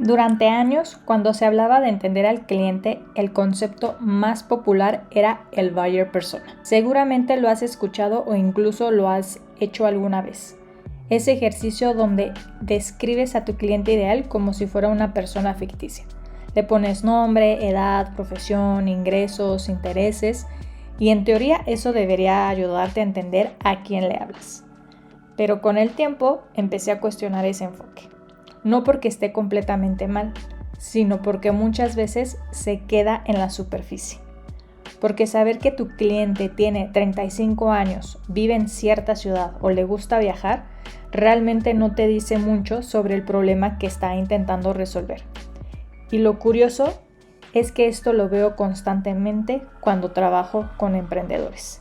Durante años, cuando se hablaba de entender al cliente, el concepto más popular era el buyer persona. Seguramente lo has escuchado o incluso lo has hecho alguna vez. Ese ejercicio donde describes a tu cliente ideal como si fuera una persona ficticia. Le pones nombre, edad, profesión, ingresos, intereses y en teoría eso debería ayudarte a entender a quién le hablas. Pero con el tiempo empecé a cuestionar ese enfoque. No porque esté completamente mal, sino porque muchas veces se queda en la superficie. Porque saber que tu cliente tiene 35 años, vive en cierta ciudad o le gusta viajar, realmente no te dice mucho sobre el problema que está intentando resolver. Y lo curioso es que esto lo veo constantemente cuando trabajo con emprendedores.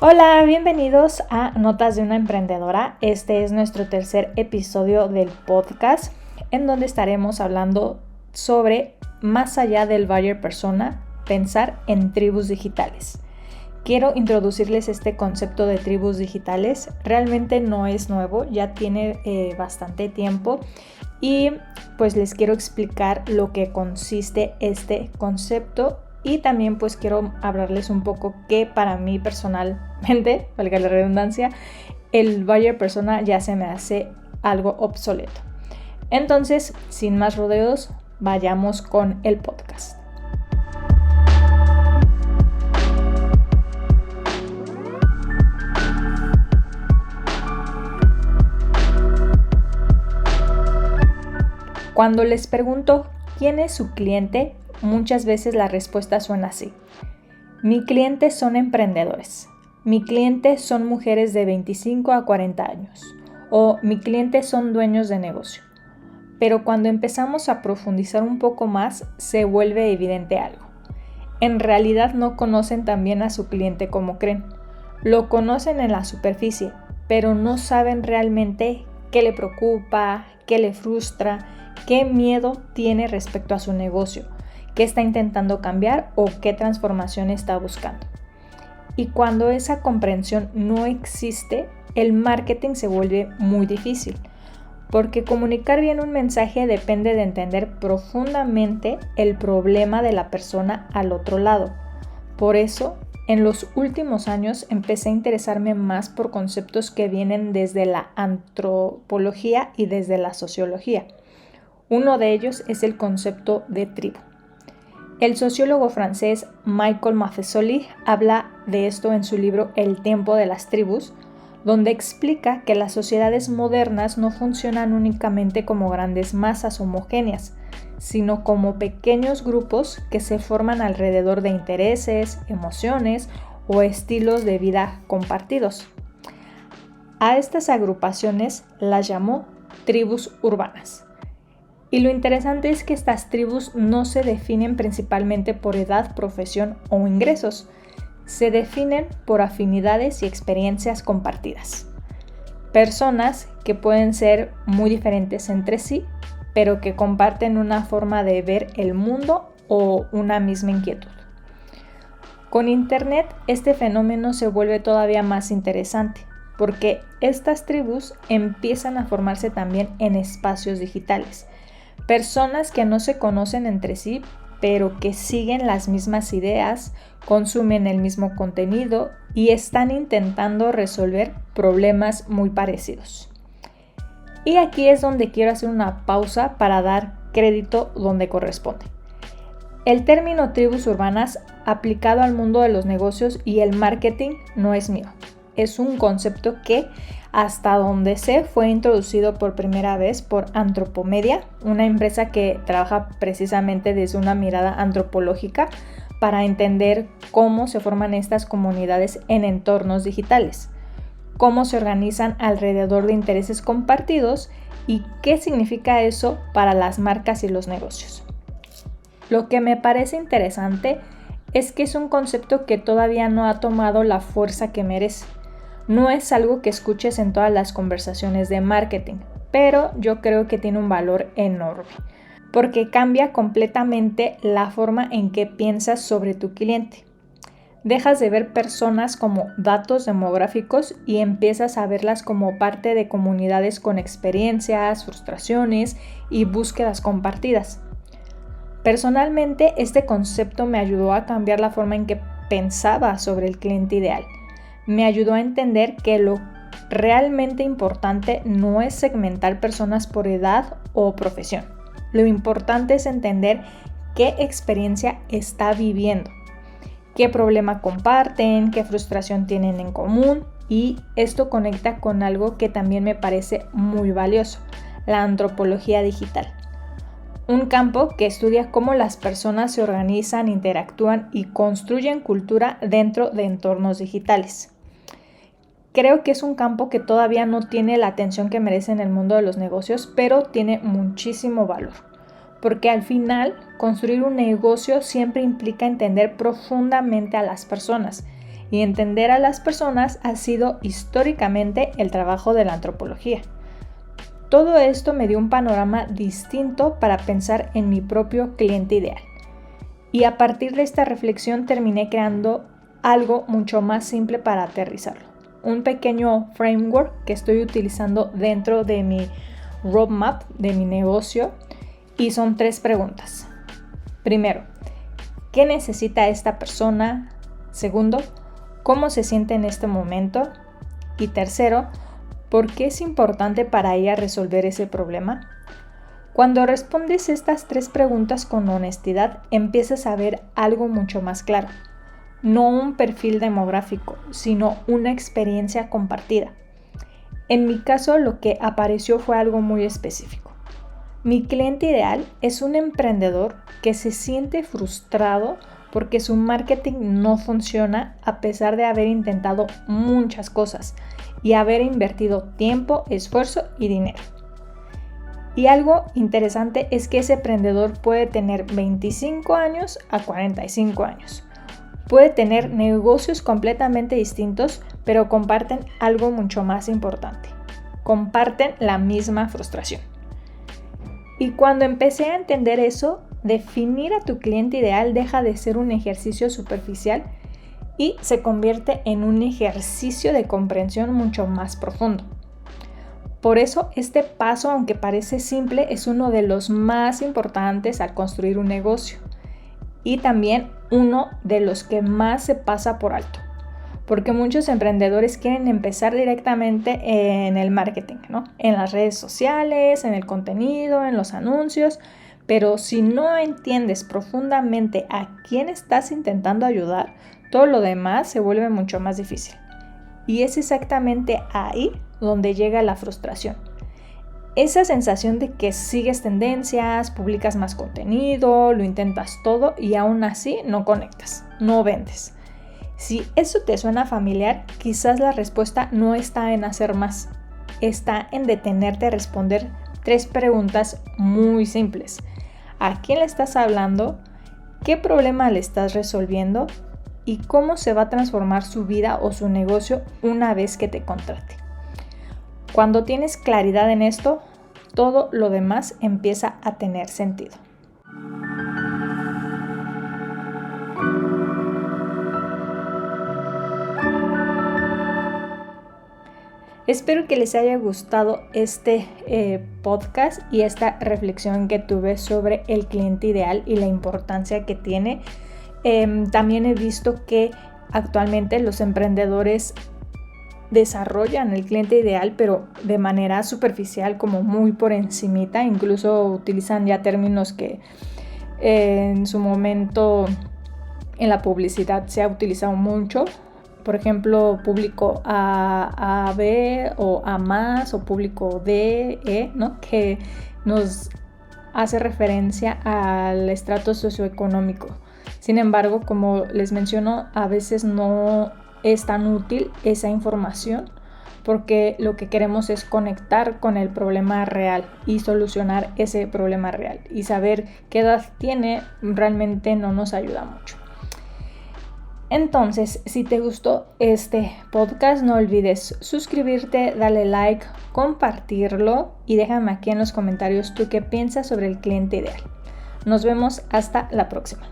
Hola, bienvenidos a Notas de una Emprendedora. Este es nuestro tercer episodio del podcast en donde estaremos hablando sobre más allá del buyer persona, pensar en tribus digitales. Quiero introducirles este concepto de tribus digitales. Realmente no es nuevo, ya tiene bastante tiempo y pues les quiero explicar lo que consiste este concepto. Y también pues quiero hablarles un poco que para mí personalmente, valga la redundancia, el buyer persona ya se me hace algo obsoleto. Entonces, sin más rodeos, vayamos con el podcast. Cuando les pregunto quién es su cliente, muchas veces la respuesta suena así. Mi cliente son emprendedores. Mi cliente son mujeres de 25 a 40 años. O mi cliente son dueños de negocio. Pero cuando empezamos a profundizar un poco más, se vuelve evidente algo. En realidad no conocen tan bien a su cliente como creen. Lo conocen en la superficie, pero no saben realmente qué le preocupa, qué le frustra, qué miedo tiene respecto a su negocio, qué está intentando cambiar o qué transformación está buscando. Y cuando esa comprensión no existe, el marketing se vuelve muy difícil, porque comunicar bien un mensaje depende de entender profundamente el problema de la persona al otro lado. Por eso, en los últimos años empecé a interesarme más por conceptos que vienen desde la antropología y desde la sociología. Uno de ellos es el concepto de tribu. El sociólogo francés Michael Maffesoli habla de esto en su libro El tiempo de las tribus, donde explica que las sociedades modernas no funcionan únicamente como grandes masas homogéneas, sino como pequeños grupos que se forman alrededor de intereses, emociones o estilos de vida compartidos. A estas agrupaciones las llamó tribus urbanas. Y lo interesante es que estas tribus no se definen principalmente por edad, profesión o ingresos. Se definen por afinidades y experiencias compartidas. Personas que pueden ser muy diferentes entre sí, pero que comparten una forma de ver el mundo o una misma inquietud. Con Internet, este fenómeno se vuelve todavía más interesante, porque estas tribus empiezan a formarse también en espacios digitales. Personas que no se conocen entre sí, pero que siguen las mismas ideas, consumen el mismo contenido y están intentando resolver problemas muy parecidos. Y aquí es donde quiero hacer una pausa para dar crédito donde corresponde. El término tribus urbanas aplicado al mundo de los negocios y el marketing no es mío. Es un concepto que, hasta donde sé, fue introducido por primera vez por Antropomedia, una empresa que trabaja precisamente desde una mirada antropológica para entender cómo se forman estas comunidades en entornos digitales, cómo se organizan alrededor de intereses compartidos y qué significa eso para las marcas y los negocios. Lo que me parece interesante es que es un concepto que todavía no ha tomado la fuerza que merece. No es algo que escuches en todas las conversaciones de marketing, pero yo creo que tiene un valor enorme, porque cambia completamente la forma en que piensas sobre tu cliente. Dejas de ver personas como datos demográficos y empiezas a verlas como parte de comunidades con experiencias, frustraciones y búsquedas compartidas. Personalmente, este concepto me ayudó a cambiar la forma en que pensaba sobre el cliente ideal. Me ayudó a entender que lo realmente importante no es segmentar personas por edad o profesión. Lo importante es entender qué experiencia está viviendo, qué problema comparten, qué frustración tienen en común, y esto conecta con algo que también me parece muy valioso, la antropología digital. Un campo que estudia cómo las personas se organizan, interactúan y construyen cultura dentro de entornos digitales. Creo que es un campo que todavía no tiene la atención que merece en el mundo de los negocios, pero tiene muchísimo valor. Porque al final, construir un negocio siempre implica entender profundamente a las personas. Y entender a las personas ha sido históricamente el trabajo de la antropología. Todo esto me dio un panorama distinto para pensar en mi propio cliente ideal. Y a partir de esta reflexión terminé creando algo mucho más simple para aterrizarlo. Un pequeño framework que estoy utilizando dentro de mi roadmap de mi negocio, y son 3 preguntas. Primero, ¿qué necesita esta persona? Segundo, ¿cómo se siente en este momento? Y tercero, ¿por qué es importante para ella resolver ese problema? Cuando respondes estas 3 preguntas con honestidad, empiezas a ver algo mucho más claro. No un perfil demográfico, sino una experiencia compartida. En mi caso, lo que apareció fue algo muy específico. Mi cliente ideal es un emprendedor que se siente frustrado porque su marketing no funciona a pesar de haber intentado muchas cosas y haber invertido tiempo, esfuerzo y dinero. Y algo interesante es que ese emprendedor puede tener 25 años a 45 años. Puede tener negocios completamente distintos, pero comparten algo mucho más importante. Comparten la misma frustración. Y cuando empecé a entender eso, definir a tu cliente ideal deja de ser un ejercicio superficial y se convierte en un ejercicio de comprensión mucho más profundo. Por eso, este paso, aunque parece simple, es uno de los más importantes al construir un negocio. Y también uno de los que más se pasa por alto, porque muchos emprendedores quieren empezar directamente en el marketing, ¿no? En las redes sociales, en el contenido, en los anuncios, pero si no entiendes profundamente a quién estás intentando ayudar, todo lo demás se vuelve mucho más difícil. Y es exactamente ahí donde llega la frustración. Esa sensación de que sigues tendencias, publicas más contenido, lo intentas todo y aún así no conectas, no vendes. Si eso te suena familiar, quizás la respuesta no está en hacer más, está en detenerte a responder 3 preguntas muy simples. ¿A quién le estás hablando? ¿Qué problema le estás resolviendo? ¿Y cómo se va a transformar su vida o su negocio una vez que te contrate? Cuando tienes claridad en esto, todo lo demás empieza a tener sentido. Espero que les haya gustado este podcast y esta reflexión que tuve sobre el cliente ideal y la importancia que tiene. También he visto que actualmente los emprendedores desarrollan el cliente ideal, pero de manera superficial, como muy por encimita. Incluso utilizan ya términos que en su momento en la publicidad se ha utilizado mucho. Por ejemplo, público A, B o A más o público D, E, ¿no? Que nos hace referencia al estrato socioeconómico. Sin embargo, como les menciono, a veces no es tan útil esa información porque lo que queremos es conectar con el problema real y solucionar ese problema real, y saber qué edad tiene realmente no nos ayuda mucho. Entonces, si te gustó este podcast, no olvides suscribirte, darle like, compartirlo y déjame aquí en los comentarios tú qué piensas sobre el cliente ideal. Nos vemos hasta la próxima.